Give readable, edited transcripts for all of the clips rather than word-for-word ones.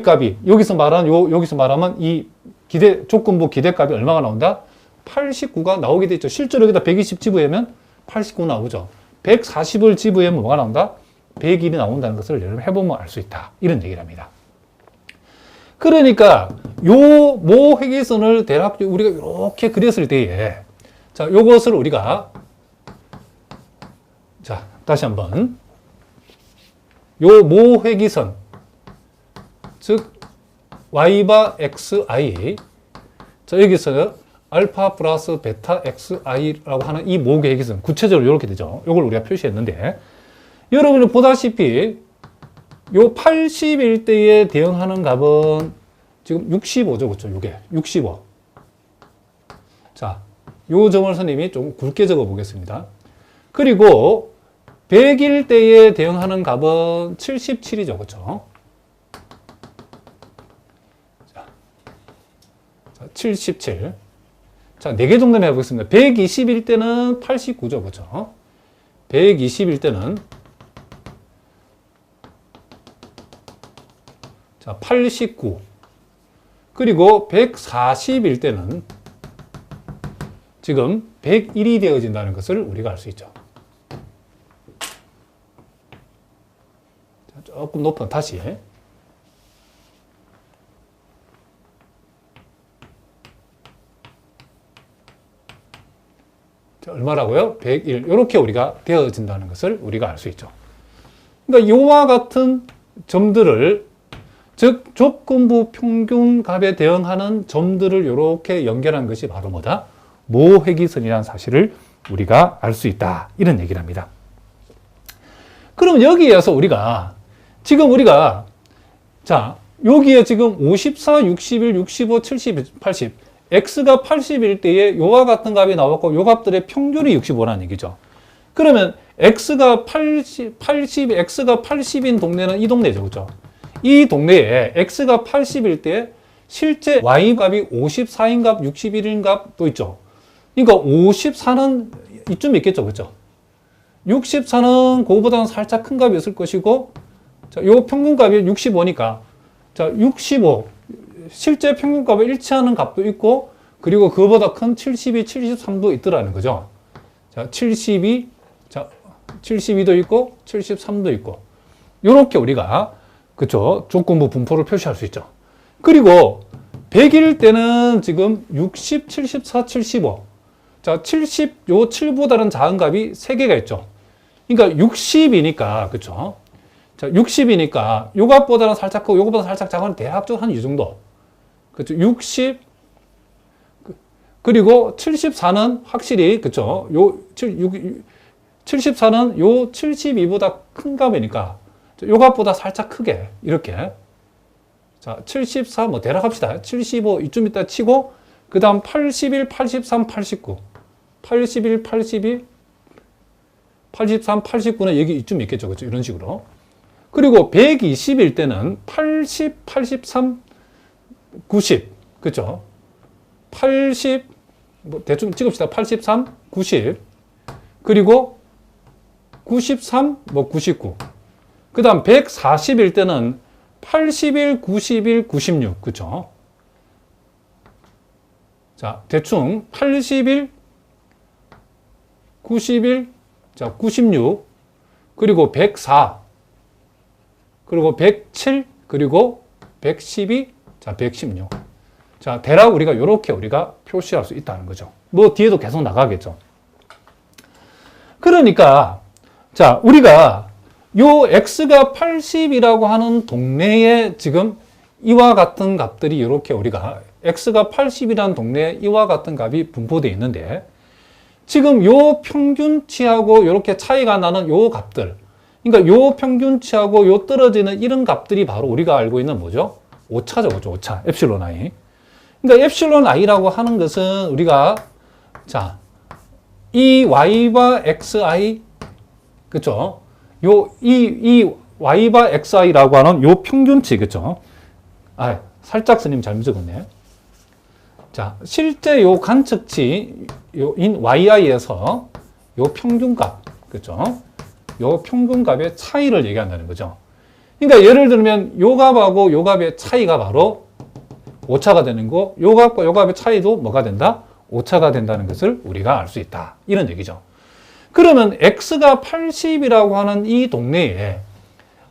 값이, 여기서 말하면 이 조건부 기대값이 얼마가 나온다? 89가 나오게 되죠. 실제로 여기다 120 지부하면 89 나오죠. 140을 지부하면 뭐가 나온다? 101이 나온다는 것을 여러분 해보면 알 수 있다. 이런 얘기를 합니다. 그러니까 요 모회계선을 대략 우리가 이렇게 그렸을 때에, 자, 요것을 우리가, 자, 다시 한번, 요 모회기선, 즉 y바 xi, 자, 여기서 알파 플러스 베타 xi라고 하는 이 모회기선, 구체적으로 이렇게 되죠. 요걸 우리가 표시했는데, 여러분이 보다시피 요 81대에 대응하는 값은 지금 65죠. 그렇죠? 요게 65. 자, 요 점을 선생님이 좀 굵게 적어 보겠습니다. 그리고 101대에 대응하는 값은 77이죠. 그렇죠? 자, 77. 자, 4개 정도는 해보겠습니다. 121대는 89죠. 그렇죠? 121대는 자, 89. 그리고 141대는 지금 101이 되어진다는 것을 우리가 알 수 있죠. 자, 조금 높은, 다시. 자, 얼마라고요? 101. 이렇게 우리가 되어진다는 것을 우리가 알 수 있죠. 그러니까 이와 같은 점들을, 즉 조건부 평균값에 대응하는 점들을 이렇게 연결한 것이 바로 뭐다? 모회기선이라는 사실을 우리가 알 수 있다. 이런 얘기를 합니다. 그럼 여기에서 우리가 자, 여기에 지금 54, 61, 65, 70, 80 x가 80일 때에 이와 같은 값이 나왔고 이 값들의 평균이 65라는 얘기죠. 그러면 x가 80인 동네는 이 동네죠. 그렇죠? 이 동네에 x가 80일 때 실제 y 값이 54인 값, 61인 값도 있죠. 그러니까 54는 이쯤 있겠죠. 그렇죠? 64는 그거보다는 살짝 큰 값이 있을 것이고, 자, 요 평균값이 65니까, 자, 65, 실제 평균값에 일치하는 값도 있고, 그리고 그거보다 큰 72, 73도 있더라는 거죠. 자, 72, 자, 72도 있고, 73도 있고, 요렇게 우리가 그쵸? 조건부 분포를 표시할 수 있죠. 그리고 100일 때는 지금 60, 74, 75. 자, 70, 요 7보다는 작은 값이 3개가 있죠. 그러니까 60이니까, 그쵸? 자, 60이니까 요 값보다는 살짝 크고 요거보다 살짝 작은 대략적으로 한 이 정도. 그쵸? 60, 그리고 74는 확실히, 그쵸? 74는 요 72보다 큰 값이니까 요 값보다 살짝 크게, 이렇게. 자, 74, 뭐, 대략 합시다. 75, 이쯤 있다 치고, 그 다음 81, 83, 89. 81, 82, 83, 89는 여기 이쯤 있겠죠. 그죠? 이런 식으로. 그리고 120일 때는 80, 83, 90. 그죠? 80, 뭐, 대충 찍읍시다. 83, 90. 그리고 93, 뭐, 99. 그 다음 140일 때는 81, 91, 96. 그쵸? 자, 대충 81, 91, 자, 96, 그리고 104, 그리고 107, 그리고 112, 자, 116. 자, 대략 우리가 이렇게 우리가 표시할 수 있다는 거죠. 뭐, 뒤에도 계속 나가겠죠. 그러니까, 자, 우리가 요 x가 80이라고 하는 동네에 지금 이와 같은 값들이 이렇게 우리가 x가 80이라는 동네에 이와 같은 값이 분포되어 있는데, 지금 요 평균치하고 이렇게 차이가 나는 요 값들, 그러니까 요 평균치하고 요 떨어지는 이런 값들이 바로 우리가 알고 있는 뭐죠? 오차죠. 그죠? 오차. 엡실론 i. 그러니까 엡실론 i라고 하는 것은 우리가, 자, 이 y바 xi, 그쵸? 이 y바 xi라고 하는 요 평균치, 그쵸? 아, 살짝 스님 잘못 적었네. 자, 실제 요 관측치, 인 yi에서 요 평균값, 그쵸? 요 평균값의 차이를 얘기한다는 거죠. 그러니까 예를 들면 요 값하고 요 값의 차이가 바로 오차가 되는 거, 요 값과 요 값의 차이도 뭐가 된다? 오차가 된다는 것을 우리가 알 수 있다. 이런 얘기죠. 그러면 x가 80이라고 하는 이 동네에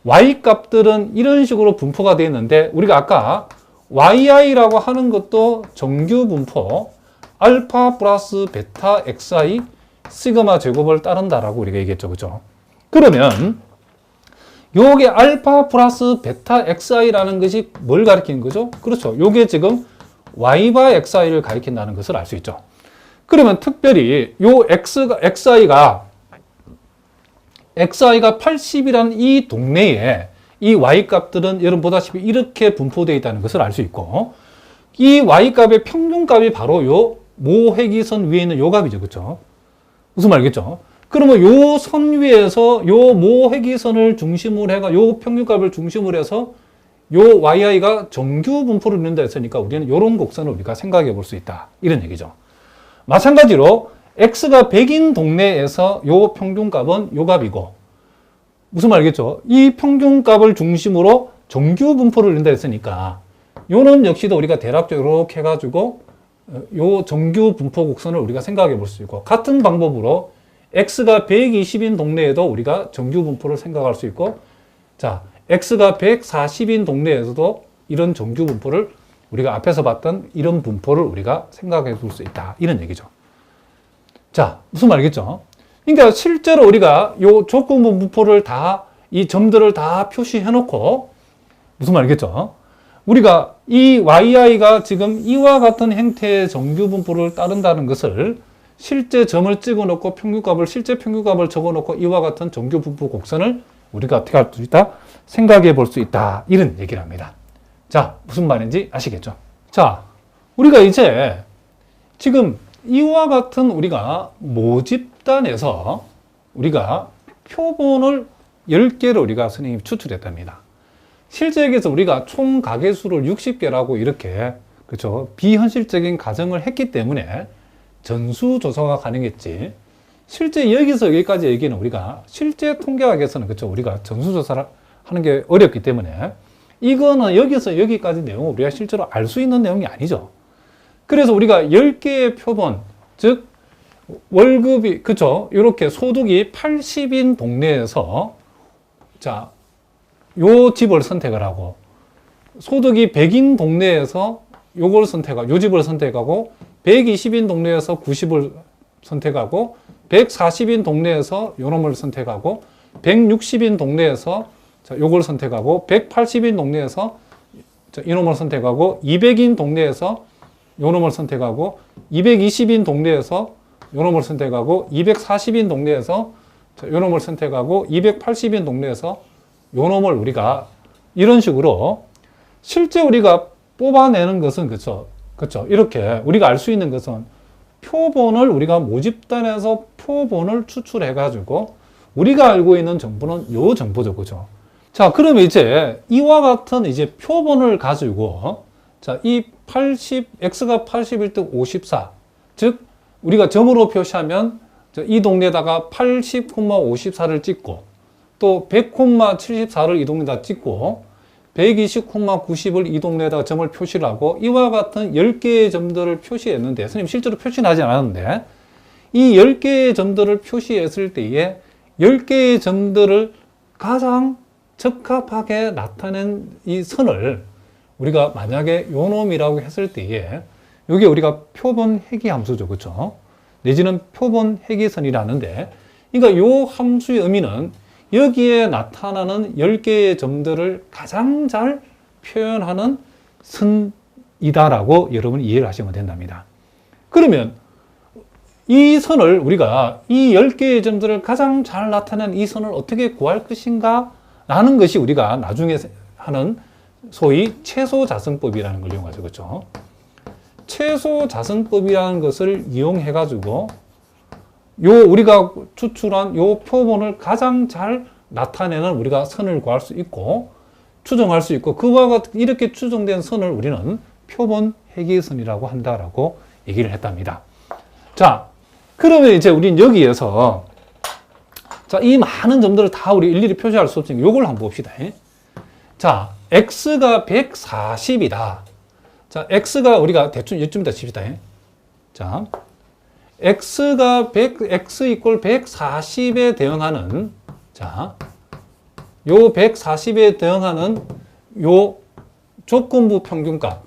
y 값들은 이런 식으로 분포가 되어 있는데, 우리가 아까 yi라고 하는 것도 정규 분포 알파 플러스 베타 xi 시그마 제곱을 따른다라고 우리가 얘기했죠. 그죠? 그러면 요게 알파 플러스 베타 xi라는 것이 뭘 가리키는 거죠? 그렇죠. 요게 지금 y바 xi를 가리킨다는 것을 알 수 있죠. 그러면 특별히 요 xi가 80이라는 이 동네에 이 y 값들은 여러분 보다시피 이렇게 분포되어 있다는 것을 알 수 있고, 이 y 값의 평균값이 바로 요 모회기선 위에 있는 요 값이죠. 그렇죠? 무슨 말이겠죠? 그러면 요 선 위에서 요 모회기선을 중심으로 해가 요 평균값을 중심으로 해서 요 yi가 정규 분포를 이룬다 했으니까 우리는 요런 곡선을 우리가 생각해 볼 수 있다. 이런 얘기죠. 마찬가지로 x가 100인 동네에서 요 평균값은 요 값이고, 무슨 말이겠죠? 이 평균값을 중심으로 정규 분포를 이룬다 했으니까 요는 역시도 우리가 대략적으로 이렇게 해가지고 요 정규 분포 곡선을 우리가 생각해 볼 수 있고, 같은 방법으로 x가 120인 동네에도 우리가 정규 분포를 생각할 수 있고, 자, x가 140인 동네에서도 이런 정규 분포를 우리가 앞에서 봤던 이런 분포를 우리가 생각해 볼 수 있다. 이런 얘기죠. 자, 무슨 말이겠죠? 그러니까 실제로 우리가 요 조건부 분포를 다, 이 점들을 다 표시해 놓고, 무슨 말이겠죠? 우리가 이 yi가 지금 이와 같은 형태의 정규 분포를 따른다는 것을 실제 점을 찍어 놓고 실제 평균값을 적어 놓고 이와 같은 정규 분포 곡선을 우리가 어떻게 할 수 있다? 생각해 볼 수 있다. 이런 얘기를 합니다. 자, 무슨 말인지 아시겠죠? 자, 우리가 이제 지금 이와 같은 우리가 모집단에서 우리가 표본을 10개를 우리가 선생님이 추출했답니다. 실제 여기서 우리가 총 가계수를 60개라고 이렇게, 그렇죠? 비현실적인 가정을 했기 때문에 전수조사가 가능했지, 실제 여기서 여기까지 얘기는 우리가 실제 통계학에서는, 그렇죠? 우리가 전수조사를 하는 게 어렵기 때문에 이거는 여기서 여기까지 내용을 우리가 실제로 알 수 있는 내용이 아니죠. 그래서 우리가 10개의 표본, 즉 월급이, 그렇죠? 이렇게 소득이 80인 동네에서, 자, 요 집을 선택을 하고, 소득이 100인 동네에서 요걸 선택하고, 요 집을 선택하고, 120인 동네에서 90을 선택하고, 140인 동네에서 요 놈을 선택하고, 160인 동네에서 자, 요걸 선택하고, 180인 동네에서 자, 이놈을 선택하고, 200인 동네에서 요 놈을 선택하고, 220인 동네에서 요 놈을 선택하고, 240인 동네에서 자, 요 놈을 선택하고, 280인 동네에서 요 놈을 우리가 이런 식으로 실제 우리가 뽑아내는 것은, 그렇죠? 그렇죠? 이렇게 우리가 알 수 있는 것은 표본을 우리가 모집단에서 표본을 추출해 가지고 우리가 알고 있는 정보는 요 정보죠. 그죠? 자, 그러면 이제 이와 같은 이제 표본을 가지고, 자, 이 80, x가 80일 때 54, 즉 우리가 점으로 표시하면 이 동네에다가 80,54를 찍고, 또 100,74를 이 동네에다 찍고, 120,90을 이 동네에다가 점을 표시를 하고, 이와 같은 10개의 점들을 표시했는데, 선생님 실제로 표시는 하지 않았는데, 이 10개의 점들을 표시했을 때에 10개의 점들을 가장 적합하게 나타낸 이 선을 우리가 만약에 요 놈이라고 했을 때에, 이게 우리가 표본 회귀 함수죠. 그렇죠? 내지는 표본 회귀선이라는데, 그러니까 요 함수의 의미는 여기에 나타나는 10개의 점들을 가장 잘 표현하는 선이다라고 여러분이 이해를 하시면 된답니다. 그러면 이 선을 우리가 이 10개의 점들을 가장 잘 나타내는 이 선을 어떻게 구할 것인가 라는 것이 우리가 나중에 하는 소위 최소자성법이라는 걸 이용하죠. 그렇죠? 최소자성법이라는 것을 이용해 가지고 요 우리가 추출한 요 표본을 가장 잘 나타내는 우리가 선을 구할 수 있고 추정할 수 있고, 그와 같은 이렇게 추정된 선을 우리는 표본 회귀선이라고 한다라고 얘기를 했답니다. 자, 그러면 이제 우리는 여기에서 자, 이 많은 점들을 다 우리 일일이 표시할 수 없으니까 요걸 한번 봅시다. 자, x가 140이다. 자, x가 우리가 대충 이쯤 다 칩시다. 자, x가 x 이꼴 140에 대응하는, 자, 요 140에 대응하는 요 조건부 평균값.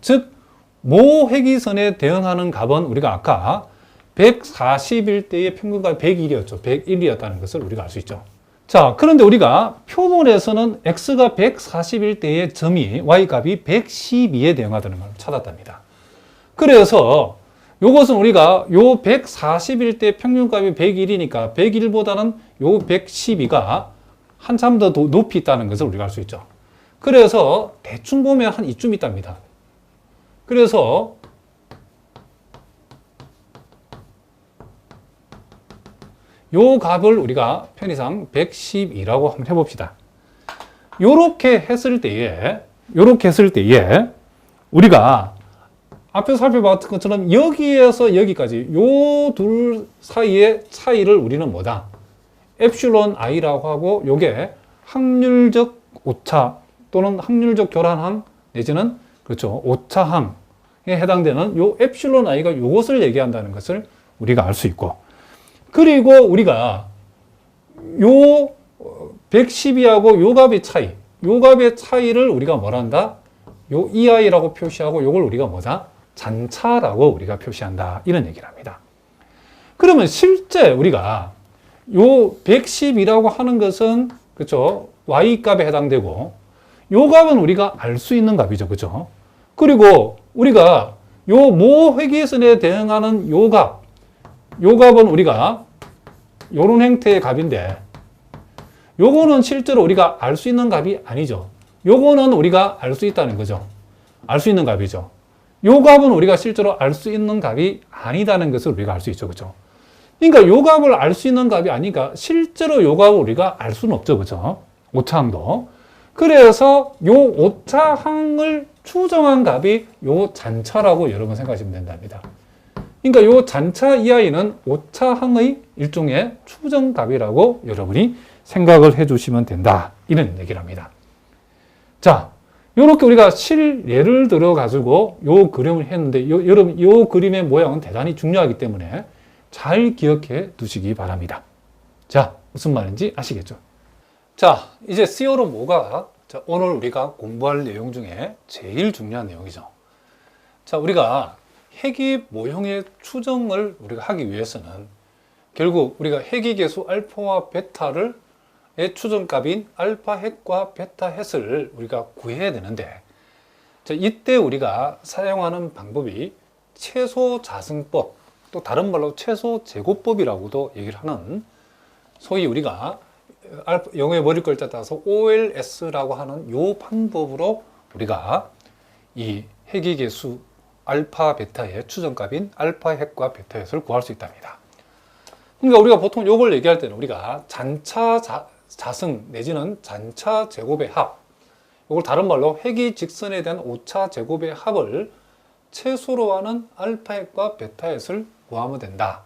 즉, 모 회기선에 대응하는 값은 우리가 아까 140일 때의 평균값이 101이었죠. 101이었다는 것을 우리가 알 수 있죠. 자, 그런데 우리가 표본에서는 x가 140일 때의 점이 y값이 112에 대응하다는 걸 찾았답니다. 그래서 이것은 우리가 요 140일 때 평균값이 101이니까 101보다는 요 112가 한참 더 높이 있다는 것을 우리가 알 수 있죠. 그래서 대충 보면 한 이쯤 있답니다. 그래서 요 값을 우리가 편의상 112라고 한번 해봅시다. 요렇게 했을 때에 우리가 앞에서 살펴봤던 것처럼 여기에서 여기까지 요 둘 사이의 차이를 우리는 뭐다? 엡실론 i라고 하고 요게 확률적 오차 또는 확률적 교란항 내지는 그렇죠. 오차항에 해당되는 요 엡실론 i가 요것을 얘기한다는 것을 우리가 알 수 있고, 그리고 우리가 요 112하고 요 값의 차이, 요 값의 차이를 우리가 뭐라 한다? 요 EI라고 표시하고 요걸 우리가 뭐다? 잔차라고 우리가 표시한다. 이런 얘기를 합니다. 그러면 실제 우리가 요 112라고 하는 것은 그렇죠? Y 값에 해당되고 요 값은 우리가 알 수 있는 값이죠. 그렇죠? 그리고 우리가 요 모 회기선에 대응하는 요 값은 우리가 요런 형태의 값인데 요거는 실제로 우리가 알 수 있는 값이 아니죠. 요거는 우리가 알 수 있다는 거죠. 알 수 있는 값이죠. 요 값은 우리가 실제로 알 수 있는 값이 아니다는 것을 우리가 알 수 있죠. 그죠? 그러니까 요 값을 알 수 있는 값이 아니니까 실제로 요 값을 우리가 알 수는 없죠. 그죠? 오차항도. 그래서 요 오차항을 추정한 값이 요 잔차라고 여러분 생각하시면 된답니다. 그러니까 요 잔차 EI는 오차항의 일종의 추정값이라고 여러분이 생각을 해주시면 된다. 이런 얘기를 합니다. 자, 요렇게 우리가 실예를 들어가지고 요 그림을 했는데, 여러분, 요 그림의 모양은 대단히 중요하기 때문에 잘 기억해 두시기 바랍니다. 자, 무슨 말인지 아시겠죠? 자, 이제 CO로 오늘 우리가 공부할 내용 중에 제일 중요한 내용이죠. 자, 우리가 회기 모형의 추정을 우리가 하기 위해서는 결국 우리가 회기 계수 알파와 베타를 의 추정값인 알파 햇과 베타 햇을 우리가 구해야 되는데, 자, 이때 우리가 사용하는 방법이 최소 자승법, 또 다른 말로 최소 제곱법이라고도 얘기를 하는, 소위 우리가 영어의 머리 글자 따서 OLS라고 하는 요 방법으로 우리가 이 회기 계수 알파 베타의 추정값인 알파 햇과 베타 햇을 구할 수 있답니다. 그러니까 우리가 보통 요걸 얘기할 때는 우리가 잔차 자승 내지는 잔차 제곱의 합, 이걸 다른 말로 회기 직선에 대한 오차 제곱의 합을 최소로 하는 알파 햇과 베타 햇을 구하면 된다.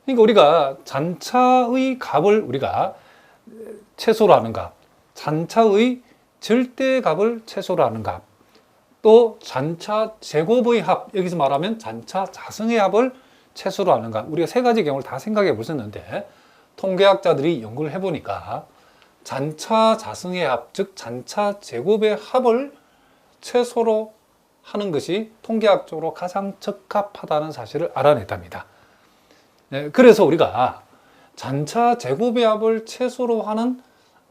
그러니까 우리가 잔차의 값을 우리가 최소로 하는 값, 잔차의 절대 값을 최소로 하는 값, 또 잔차 제곱의 합, 여기서 말하면 잔차 자승의 합을 최소로 하는 값, 우리가 세 가지 경우를 다 생각해 보셨는데 통계학자들이 연구를 해보니까 잔차 자승의 합, 즉 잔차 제곱의 합을 최소로 하는 것이 통계학적으로 가장 적합하다는 사실을 알아냈답니다. 네, 그래서 우리가 잔차 제곱의 합을 최소로 하는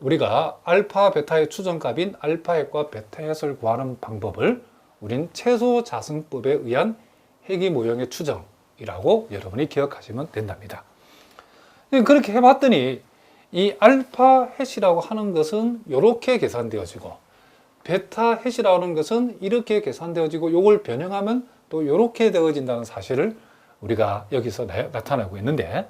우리가 알파 베타의 추정값인 알파 햇과 베타 햇을 구하는 방법을 우린 최소 자승법에 의한 회기 모형의 추정이라고 여러분이 기억하시면 된답니다. 그렇게 해봤더니 이 알파 햇이라고 하는 것은 이렇게 계산되어지고 베타 햇이라고 하는 것은 이렇게 계산되어지고 이걸 변형하면 또 이렇게 되어진다는 사실을 우리가 여기서 나타내고 있는데,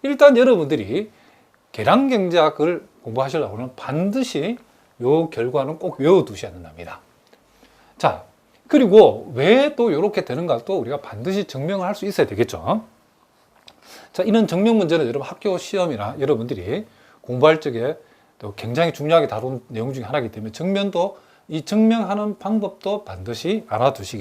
일단 여러분들이 계량경제학을 공부하시려고는 반드시 이 결과는 꼭 외워두셔야 된답니다. 자, 그리고 왜 또 이렇게 되는가 또 우리가 반드시 증명을 할 수 있어야 되겠죠. 자, 이런 증명 문제는 여러분 학교 시험이나 여러분들이 공부할 적에 또 굉장히 중요하게 다룬 내용 중에 하나이기 때문에 이 증명하는 방법도 반드시 알아두시기